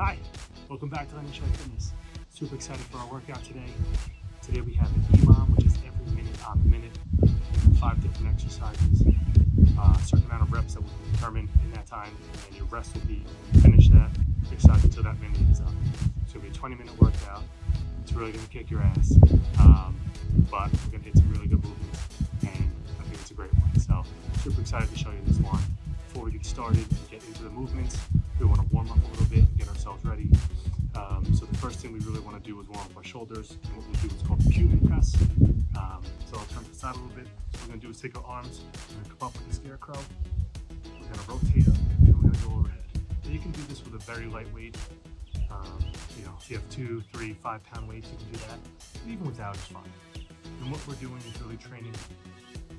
Hi, welcome back to Let Me Show You Fitness. Super excited for our workout today. Today we have an EMOM, which is every minute on the minute. We have 5 different exercises, a certain amount of reps that will be determined in that time, and then your rest will be finish that exercise until that minute is up. It's going to be a 20-minute workout. It's really going to kick your ass, but we're going to hit some really good movements, and I think it's a great one. So super excited to show you this one. Before we get started and get into the movements, we want to warm up a little bit and get ourselves ready. So the first thing we really want to do is warm up our shoulders, and what we'll do is called the Cuban press. So I'll turn to the side a little bit. What we're going to do is take our arms, we're going to come up with a scarecrow, we're going to rotate up, and we're going to go overhead. So you can do this with a very light weight. If you have 2, 3, 5 pound weights, you can do that. But even without is fine. And what we're doing is really training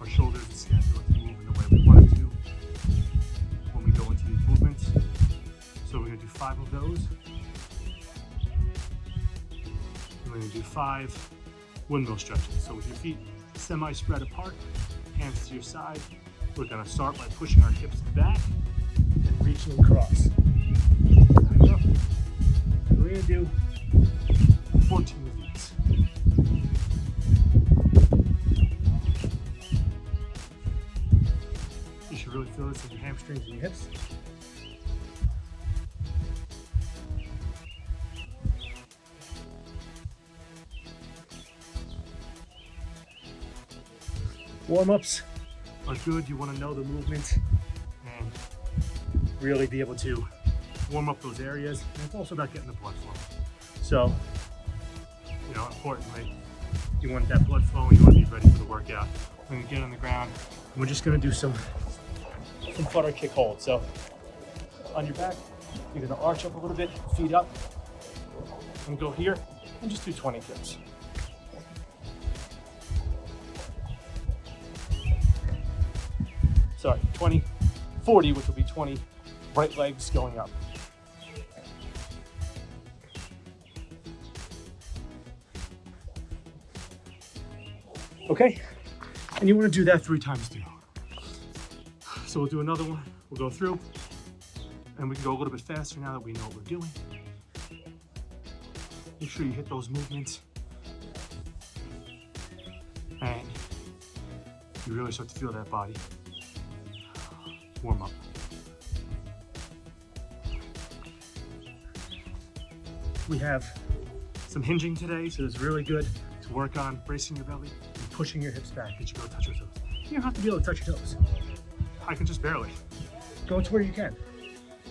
our shoulders and scapula to move in the way we want it to when we go into these movements. So we're going to do 5 of those. We're going to do 5 windmill stretches. So with your feet semi-spread apart, hands to your side, we're going to start by pushing our hips back and reaching across. There we go. We're going to do 14 of these. You should really feel this in your hamstrings and your hips. Warm-ups are good. You want to know the movement and really be able to warm up those areas. And it's also about getting the blood flowing. So, importantly, you want that blood flowing. You want to be ready for the workout. We're going to get on the ground. And we're just going to do some flutter kick holds. So, on your back, you're going to arch up a little bit, feet up, and go here, and just do 20 kicks. Sorry, 40, which will be 20 right legs going up. Okay, and you want to do that 3 times too. So we'll do another one, we'll go through, and we can go a little bit faster now that we know what we're doing. Make sure you hit those movements, and you really start to feel that body warm up. We have some hinging today, so it's really good to work on bracing your belly and pushing your hips back that you go touch your toes. You don't have to be able to touch your toes. I can just barely. Go to where you can.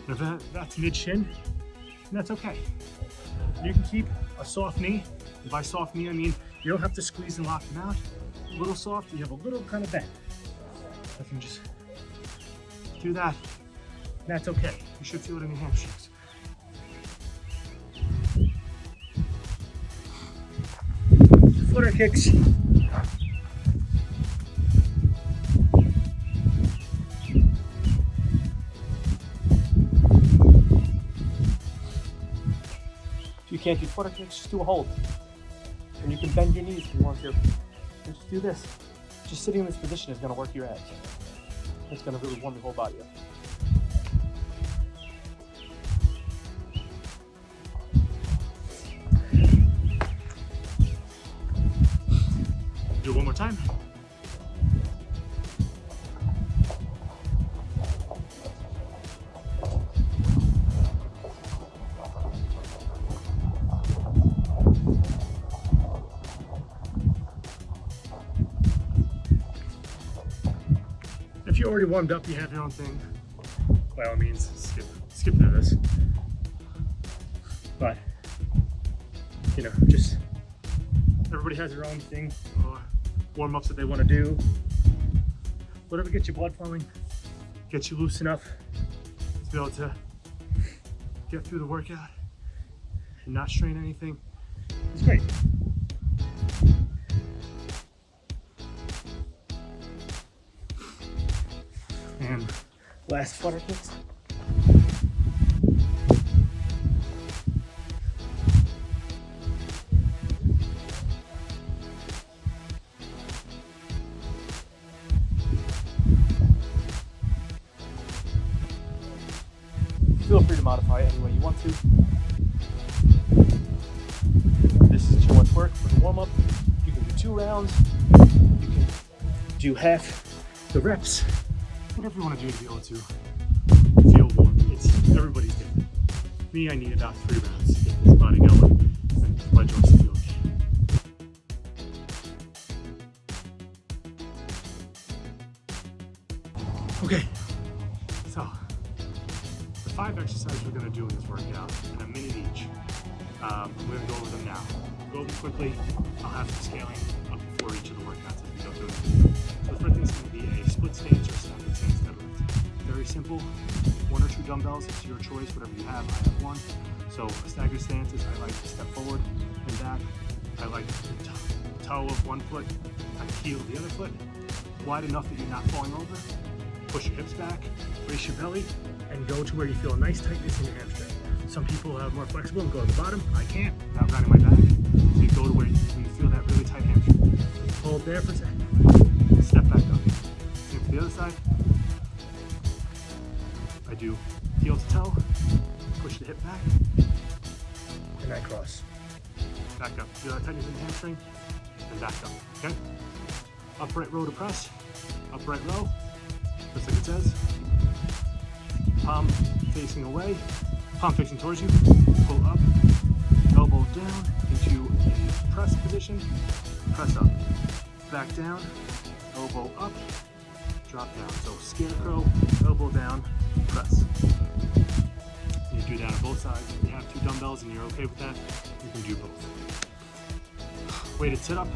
And if that's mid-shin, then that's okay. You can keep a soft knee. And by soft knee, I mean you don't have to squeeze and lock them out. A little soft, you have a little kind of bend. I can just do that. That's okay. You should feel it in your hamstrings. Flutter kicks. If you can't do flutter kicks, just do a hold. And you can bend your knees if you want to. And just do this. Just sitting in this position is going to work your abs. It's going to really warm your whole body up. Do it one more time. If you're already warmed up, you have your own thing, by all means, skip through this. But, just everybody has their own thing, or warm-ups that they want to do. Whatever gets your blood flowing, gets you loose enough to be able to get through the workout and not strain anything. It's great. And last flutter kicks. Feel free to modify it any way you want to. This is too much work for the warm-up. You can do 2 rounds. You can do half the reps. Whatever you want to do to be able to feel warm. Everybody's different. Me, I need about 3 rounds to get this body going and my joints to feel okay. Okay, so the 5 exercises we're going to do in this workout, in a minute each. I'm going to go over them now. Go over them quickly. I'll have some scaling up before each of the workouts as we go through them. So the first thing is going to be a split stance or static stance deadlift. Very simple. 1 or 2 dumbbells, it's your choice, whatever you have. I have 1. So a staggered stance is I like to step forward and back. I like the toe of one foot and heel of the other foot, wide enough that you're not falling over. Push your hips back, raise your belly, and go to where you feel a nice tightness in your hamstring. Some people are more flexible and go to the bottom. I can't without rounding my back. So you go to where you feel that really tight hamstring. Hold there for a second. Step back up. Same for the other side. I do heel to toe, push the hip back, and I cross. Back up. Feel that tightness in the hamstring, and back up. Okay? Upright row to press. Upright row. Just like it says. Palm facing away. Palm facing towards you. Pull up. Elbow down into a press position. Press up. Back down. Elbow up. Drop down. So scarecrow, elbow down, press. You do that on both sides. If you have 2 dumbbells and you're okay with that, you can do both. Weighted sit-up.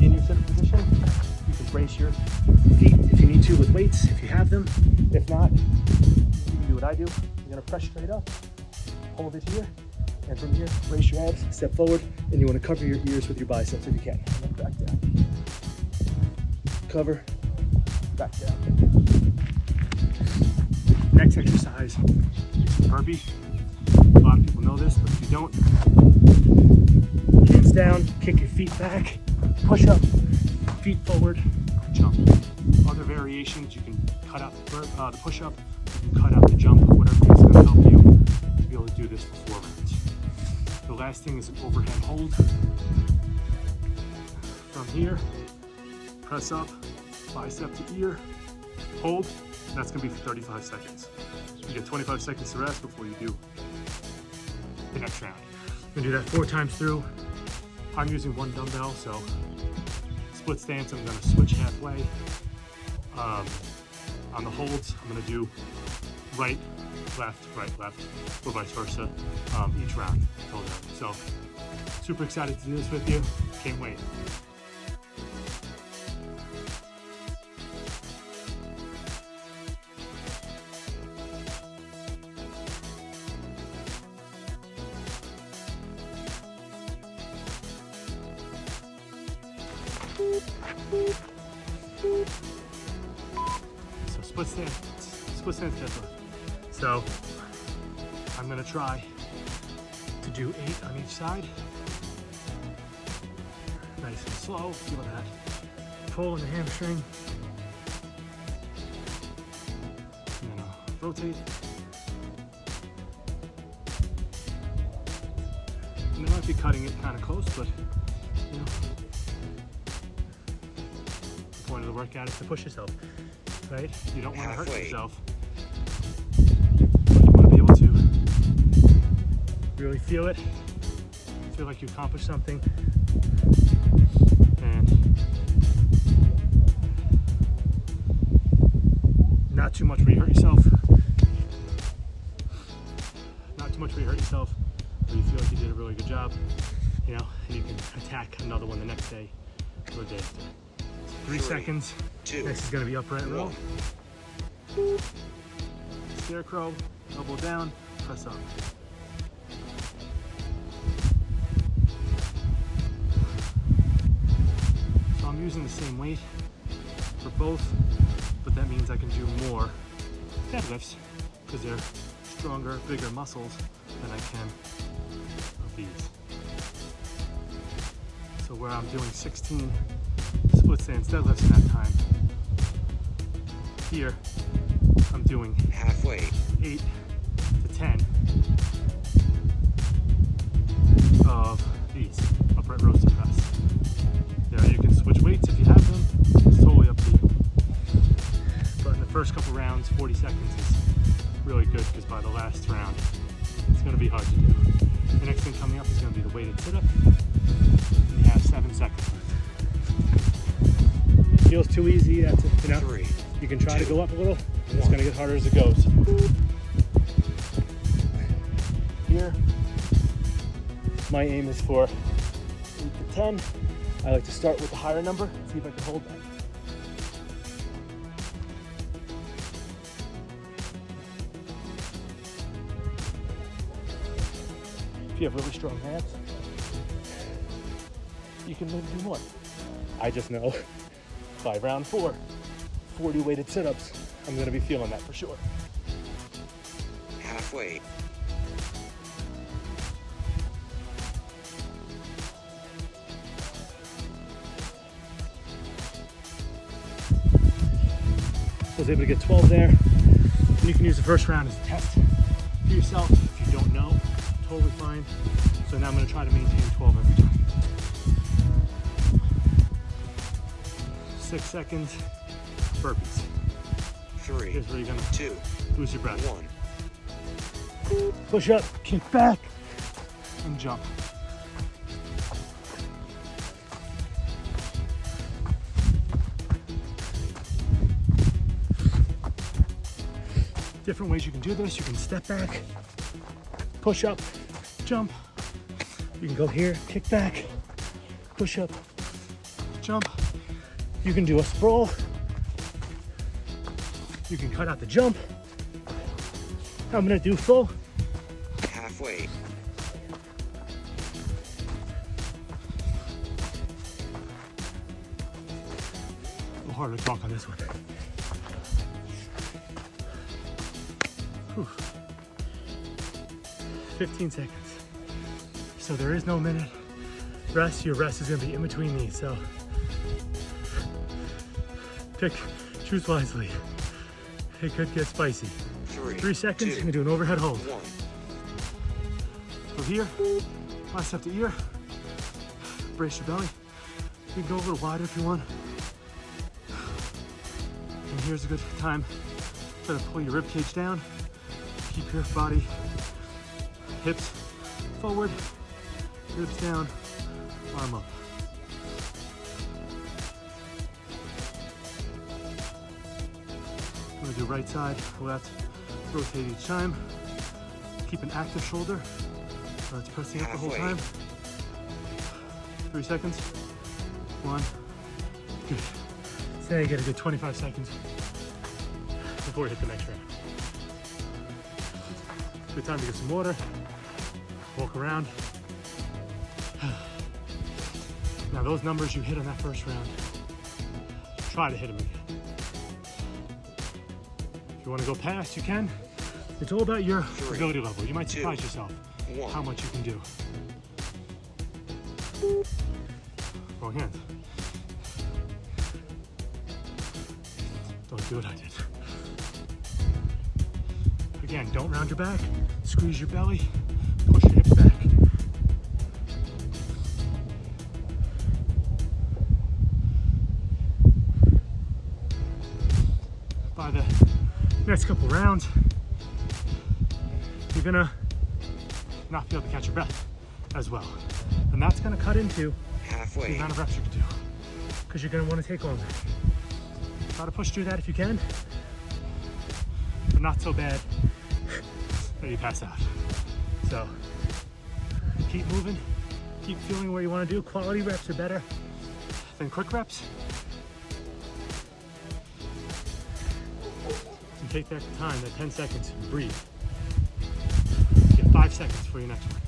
In your sit-up position, you can brace your feet if you need to with weights, if you have them. If not, you can do what I do. You're gonna press straight up, hold it here, and from here, brace your abs, step forward, and you wanna cover your ears with your biceps if you can. And then back down. Cover, back down. Next exercise is burpee. A lot of people know this, but if you don't, hands down, kick your feet back, push up, feet forward, jump. Other variations, you can cut out the push up, you can cut out the jump, whatever is going to help you to be able to do this for 4 rounds. The last thing is an overhead hold. From here, press up, bicep to ear, hold. That's going to be for 35 seconds. You get 25 seconds to rest before you do the next round. You're going to do that 4 times through. I'm using 1 dumbbell, so split stance, I'm going to switch halfway. On the holds, I'm going to do right, left, or vice versa each round. So super excited to do this with you. Can't wait. So split stance deadlift. So I'm gonna try to do 8 on each side. Nice and slow, feel that pull in the hamstring. And then I'll rotate. And I might be cutting it kind of close, but you know, the point of the workout is to push yourself, right? You don't want to hurt yourself. But you want to be able to really feel it, feel like you accomplished something, and not too much where you hurt yourself. Not too much where you hurt yourself, where you feel like you did a really good job, you know, and you can attack another one the next day or the day after. 3 seconds. 2, Next is going to be upright row. Scarecrow, elbow down, press up. So I'm using the same weight for both, but that means I can do more deadlifts because they're stronger, bigger muscles than I can of these. So where I'm doing 16 split stance deadlifts in that time, here I'm doing halfway, 8 to 10 of these upright rows to press. There, you can switch weights if you have them. It's totally up to you. But in the first couple rounds, 40 seconds is really good because by the last round, it's going to be hard to do. The next thing coming up is going to be the weighted sit-up. And you have 7 seconds left. Feels too easy, that's it, you know. 3, You can try 2, to go up a little. It's going to get harder as it goes. Here, my aim is for 8 to 10. I like to start with the higher number, see if I can hold that. If you have really strong hands, you can maybe do more. I just know by round 4, 40 weighted sit-ups, I'm going to be feeling that for sure. halfway, I was able to get 12 there. And you can use the first round as a test for yourself. If you don't know, totally fine. So now I'm going to try to maintain 12 every time. 6 seconds, burpees. 3, Here's where you're going to 2, lose your breath. 1. Push up, kick back, and jump. Different ways you can do this. You can step back, push up, jump. You can go here, kick back, push up, jump. You can do a sprawl. You can cut out the jump. I'm gonna do full. Halfway, A little harder to talk on this one. Whew. 15 seconds. So there is no minute rest. Your rest is gonna be in between these. So choose wisely. It could get spicy. 3 seconds, 2, you're gonna do an overhead hold. 1. Go here, bicep to ear, brace your belly. You can go a little wider if you want. And here's a good time to pull your rib cage down. Keep your body, hips forward, ribs down, arm up. I'm gonna do right side, left, rotate each time. Keep an active shoulder. It's pressing up the whole time. 3 seconds. 1. Good. Say you get a good 25 seconds before you hit the next round. Good time to get some water, walk around. Now those numbers you hit on that first round, try to hit them again. If you want to go past, you can. It's all about your ability level. You might surprise yourself how much you can do. Wrong hand. Don't do what I did. Again, don't round your back, squeeze your belly, push your hips back. By the next couple rounds, you're gonna not be able to catch your breath as well. And that's gonna cut into the amount of reps you can do, because you're gonna wanna take longer. Try to push through that if you can, but not so bad that you pass out. So keep moving, keep feeling where you wanna do. Quality reps are better than quick reps. And take that time, that 10 seconds, and breathe. Get 5 seconds for your next one.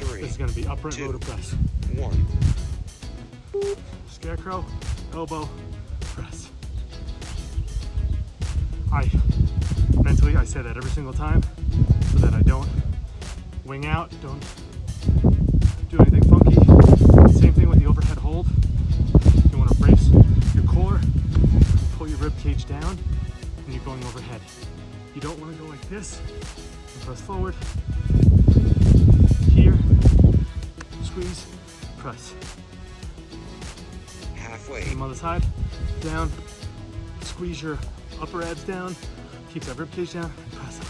3, This is gonna be upright 2, rotor press. 1. Scarecrow, elbow, press. Mentally, I say that every single time so that I don't wing out, don't do anything funky. Same thing with the overhead hold. You want to brace your core, pull your rib cage down, and you're going overhead. You don't want to go like this. And press forward. Here. Squeeze. Press. Halfway. Same other side. Down. Squeeze your upper abs down. Keep that ribcage down. And press up.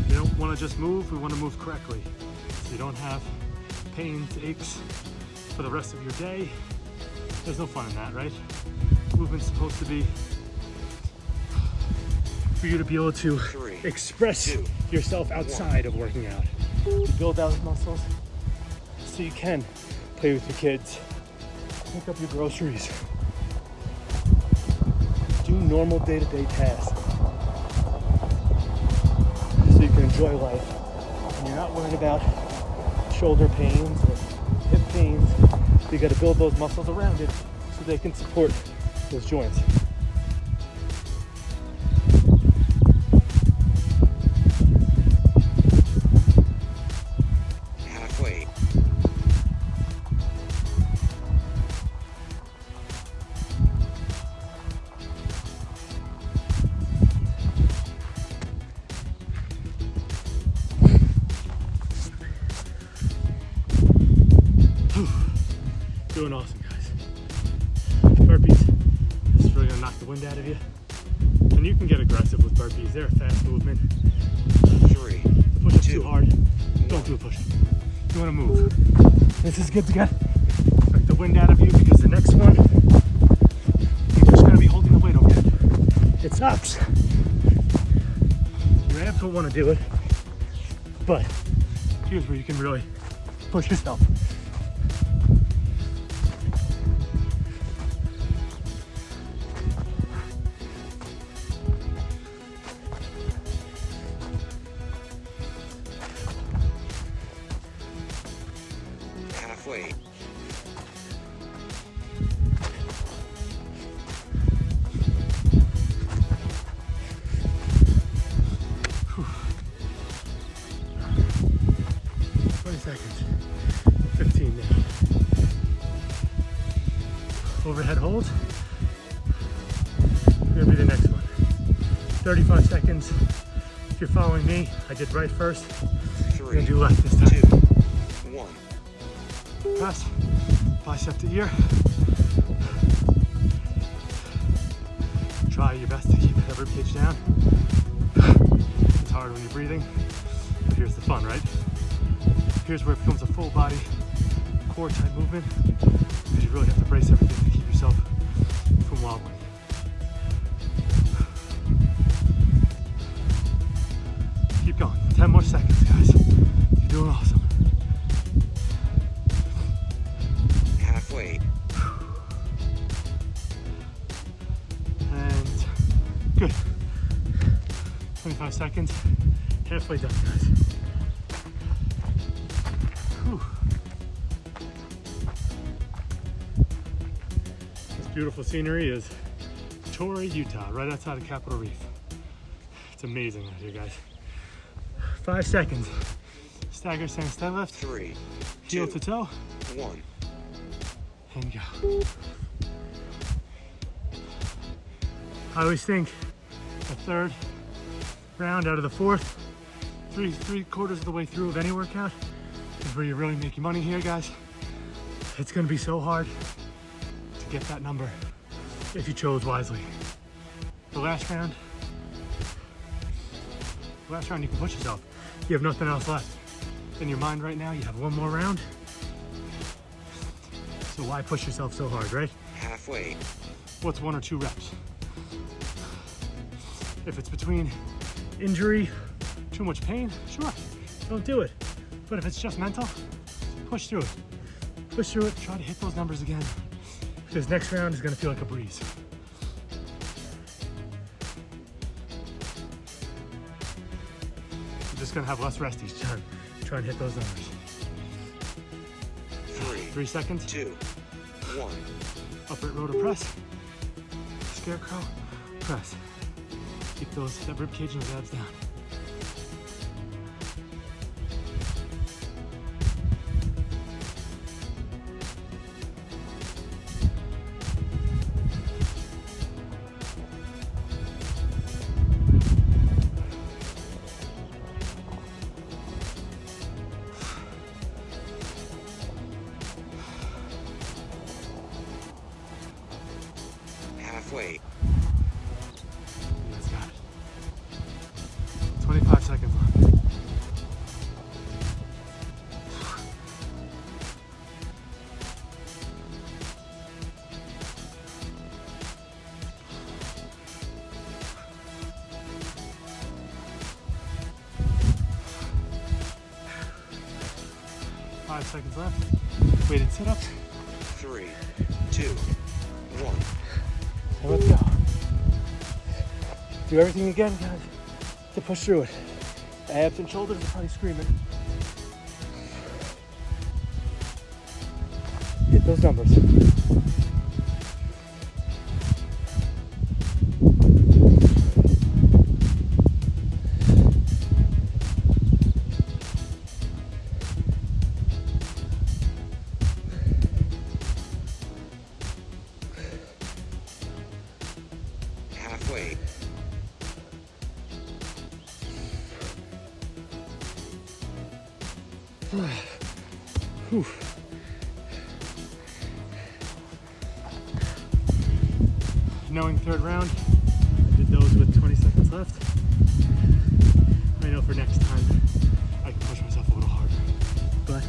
We don't want to just move. We want to move correctly. So you don't have pains, aches for the rest of your day. There's no fun in that, right? Movement's supposed to be for you to be able to express yourself outside of working out. To build those muscles so you can play with your kids, pick up your groceries, do normal day-to-day tasks so you can enjoy life and you're not worried about shoulder pains or hip pains. You got to build those muscles around it so they can support those joints. Halfway. Doing awesome, guys. Burpees, this is really gonna knock the wind out of you. And you can get aggressive with burpees. They're a fast movement. 3, Push-ups too hard. Don't do a push-up. You wanna move. This is good to get the wind out of you because the next one, you're just gonna be holding the weight over it. It sucks. Your abs don't wanna do it, but here's where you can really push yourself. Halfway. Whew. 20 seconds. 15 now. Overhead hold. Here'll be the next one. 35 seconds. If you're following me, I did right first. 3, We're gonna do left this time. 2, 1. Press, bicep to ear. Try your best to keep that ribcage down. It's hard when you're breathing, but here's the fun, right? Here's where it becomes a full body core type movement, because you really have to brace everything to keep yourself from wobbling. Keep going, 10 more seconds, guys. You're doing awesome. Halfway. And good. 25 seconds. Halfway done, guys. Whew. This beautiful scenery is Torrey, Utah, right outside of Capitol Reef. It's amazing out here, guys. 5 seconds. Stagger stance deadlift. 3, Heel 2, to toe. 1. And go. I always think the third round out of the fourth, three quarters of the way through of any workout is where you really make your money here, guys. It's gonna be so hard to get that number if you chose wisely. The last round you can push yourself. You have nothing else left. In your mind right now, you have one more round. So why push yourself so hard, right? Halfway. What's 1 or 2 reps? If it's between injury, too much pain, sure, don't do it. But if it's just mental, push through it. Push through it, try to hit those numbers again. Because next round is gonna feel like a breeze. You're just gonna have less rest each time. Try and hit those numbers. 3 seconds. 2, 1. Upright rotor press. Scarecrow press. Keep that rib cage and those abs down. Halfway. You guys got it. 25 seconds left. Five seconds left. Weighted sit-up. 3, 2, 1. So let's go. Do everything again, guys, to push through it. Abs and shoulders are probably screaming. Hit those numbers. Halfway. Whew. Knowing third round, I did those with 20 seconds left. I know for next time I can push myself a little harder, but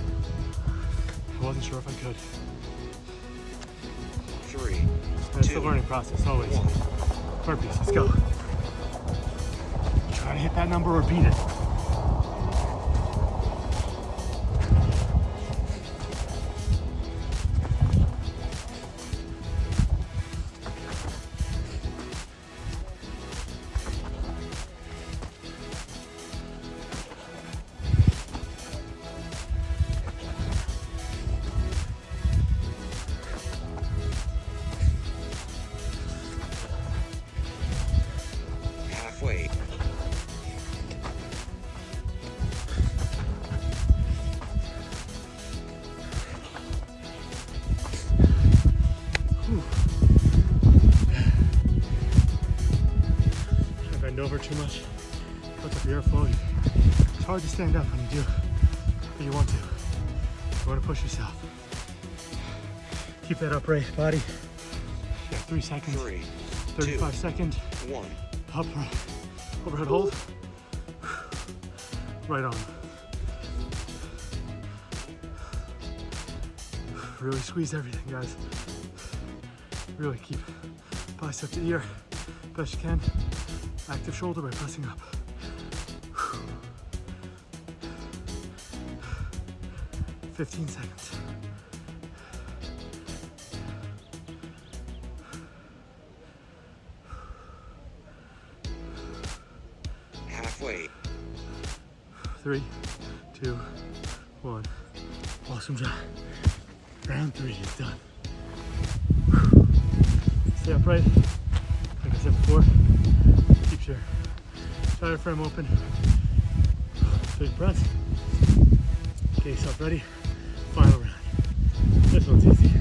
I wasn't sure if I could. 3, And it's a 2, learning process always. 1. Burpees, let's go. Try to hit that number or beat it. Halfway. I bend over too much. Puts up your airflow. It's hard to stand up when you do, but you want to. You want to push yourself. Keep that upright body. You got 3 seconds. 3, 35 2, seconds. 1. Upright. Overhead hold. Right arm. Really squeeze everything, guys. Really keep bicep to ear best you can. Active shoulder by pressing up. 15 seconds. Halfway. 3, 2, 1. Awesome job. Round 3 is done. Stay upright. Like I said before, keep your diaphragm open. Take breaths. Get yourself ready. Final round. This one's easy.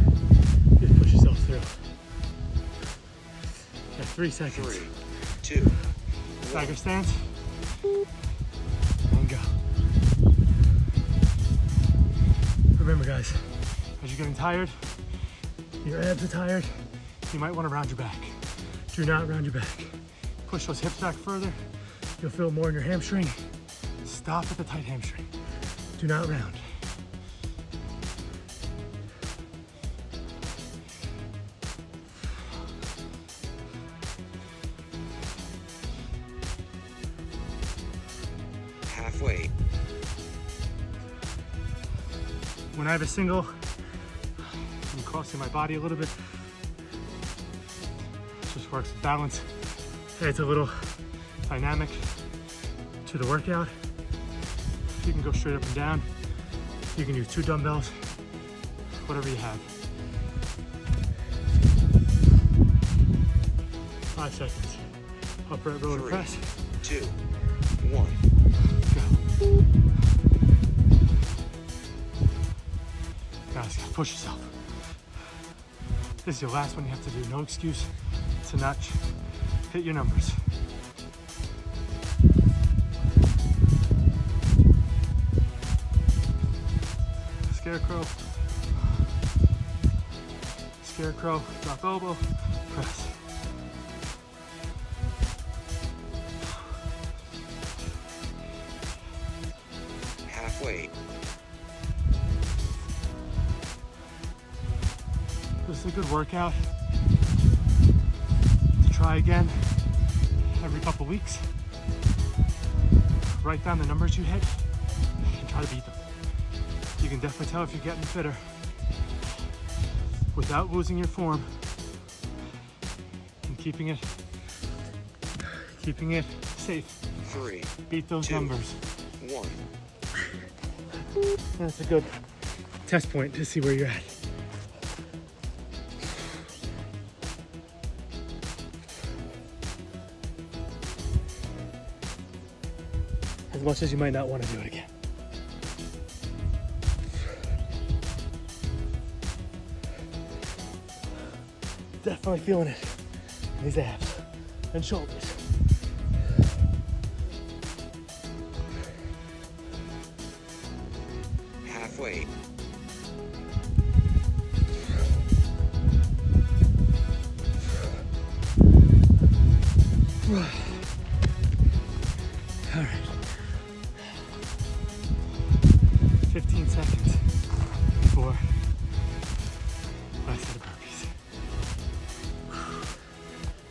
Just push yourself through. Got 3 seconds. 3, 2, 1. Tiger stance. And go. Remember, guys, as you're getting tired, your abs are tired, you might want to round your back. Do not round your back. Push those hips back further. You'll feel more in your hamstring. Stop at the tight hamstring. Do not round. Halfway. When I have a single, I'm crossing my body a little bit. Just works with balance. Adds a little dynamic to the workout. You can go straight up and down. You can use 2 dumbbells, whatever you have. 5 seconds. Upright row to 3, press. 2, 1. Go. Guys, push yourself. This is your last one you have to do. No excuse to not hit your numbers. Scarecrow. Scarecrow, drop elbow, press. weight. This is a good workout to try again every couple weeks. Write down the numbers you hit and try to beat them. You can definitely tell if you're getting fitter without losing your form and keeping it safe. 3, Beat those 2, numbers. 1. That's a good test point to see where you're at. As much as you might not want to do it again. Definitely feeling it in these abs and shoulders. Half weight. All right. 15 seconds before last set of burpees.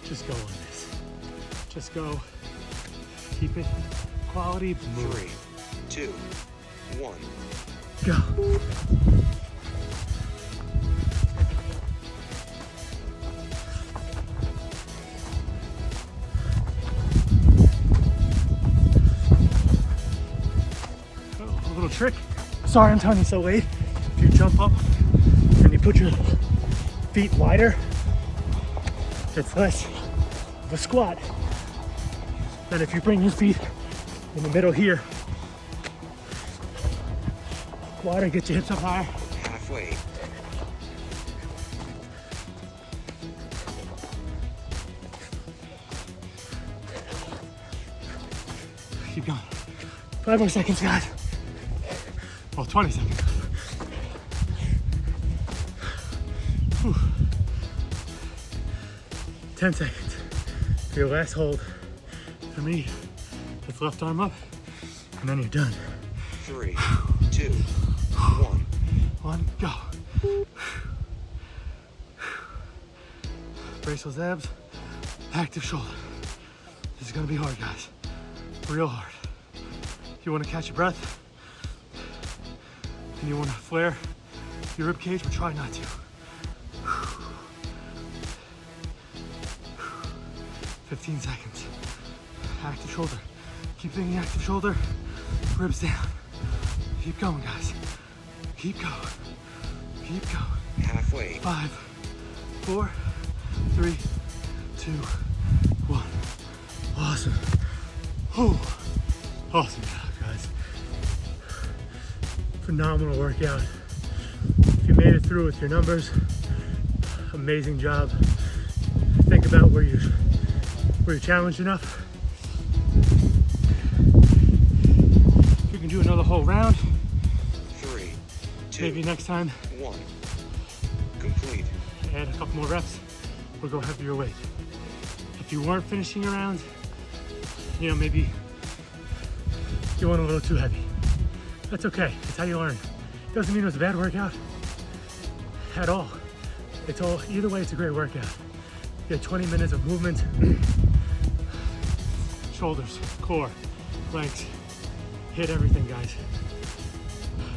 Just go on this. Just go. Keep it quality. Move. 3, 2, 1. Go. A little trick. Sorry I'm telling you so late. If you jump up and you put your feet wider, it's less of a squat than if you bring your feet in the middle here. Wider, get your hips up higher. Half weight. Keep going. 5 more seconds, guys. Well, 20 seconds. Whew. 10 seconds for your last hold. For me, it's left arm up, and then you're done. 3, 2, 1. 1, go. Brace those abs, active shoulder. This is gonna be hard, guys. Real hard. If you wanna catch your breath, and you wanna flare your rib cage, but try not to. 15 seconds. Active shoulder. Keep thinking active shoulder. Ribs down. Keep going, guys. Keep going. Keep going. Half weight. 5, 4, 3, 2, 1. Awesome. Whew. Awesome job, guys. Phenomenal workout. If you made it through with your numbers, amazing job. Think about where you're challenged enough. If you can do another whole round, 3, 2, maybe next time 1. Complete. add a couple more reps or go heavier weight. If you weren't finishing your rounds, you know, maybe you went a little too heavy. That's okay. That's how you learn. Doesn't mean it was a bad workout at all. It's all, either way, it's a great workout. You get 20 minutes of movement, shoulders, core, legs, hit everything, guys.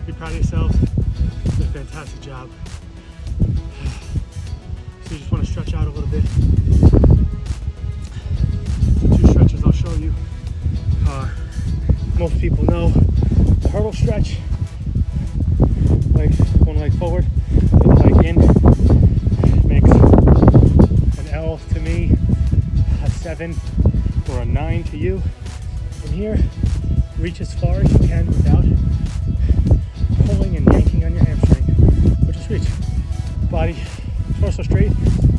Be proud of yourselves. You did a fantastic job. So you just want to stretch out a little bit. The 2 stretches I'll show you are, most people know, the hurdle stretch. Legs, one leg forward, the other leg in. Makes an L to me, a 7 or a 9 to you. From here, reach as far as you can without pulling and yanking on your hamstring. But just reach. Body torso straight,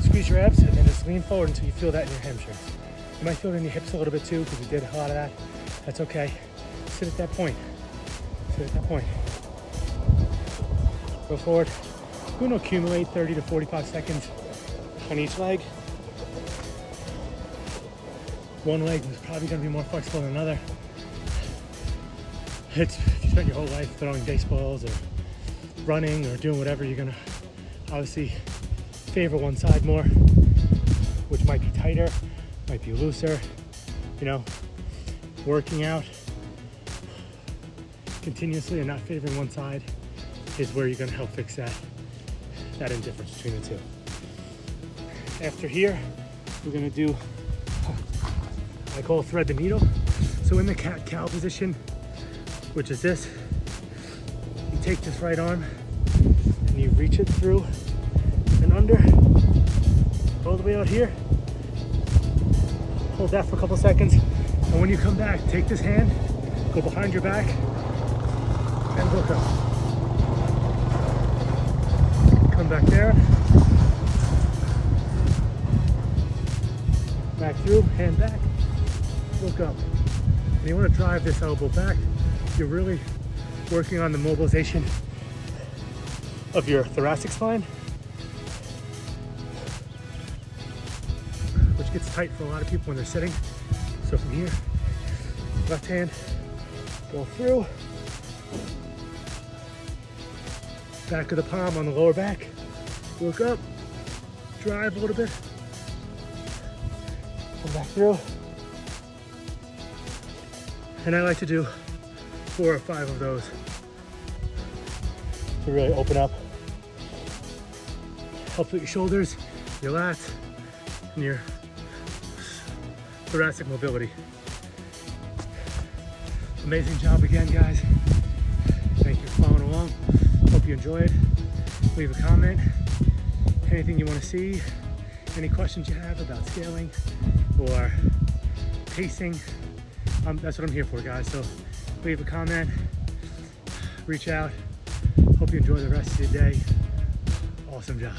squeeze your abs, and then just lean forward until you feel that in your hamstrings. You might feel it in your hips a little bit too, because we did a lot of that. That's okay. Sit at that point. Sit at that point. Go forward. We're going to accumulate 30 to 45 seconds on each leg. One leg is probably going to be more flexible than another. if you spent your whole life throwing baseballs or running or doing whatever, you're gonna obviously favor one side more, which might be tighter, might be looser. You know, working out continuously and not favoring one side is where you're gonna help fix that indifference between the two. After here, we're gonna do, I call thread the needle. So in the cat-cow position, which is this, you take this right arm and you reach it through and under, all the way out here. Hold that for a couple seconds. And when you come back, take this hand, go behind your back, and look up. Come back there. Back through, hand back, look up. And you want to drive this elbow back. You're really working on the mobilization of your thoracic spine, which gets tight for a lot of people when they're sitting. So from here, left hand, go through, back of the palm on the lower back, look up, drive a little bit, come back through. And I like to do 4 or 5 of those to really open up. Helps with your shoulders, your lats, and your thoracic mobility. Amazing job again, guys. Thank you for following along. Hope you enjoyed. Leave a comment. Anything you want to see, any questions you have about scaling or pacing. That's what I'm here for, guys. So leave a comment, reach out. Hope you enjoy the rest of your day. Awesome job.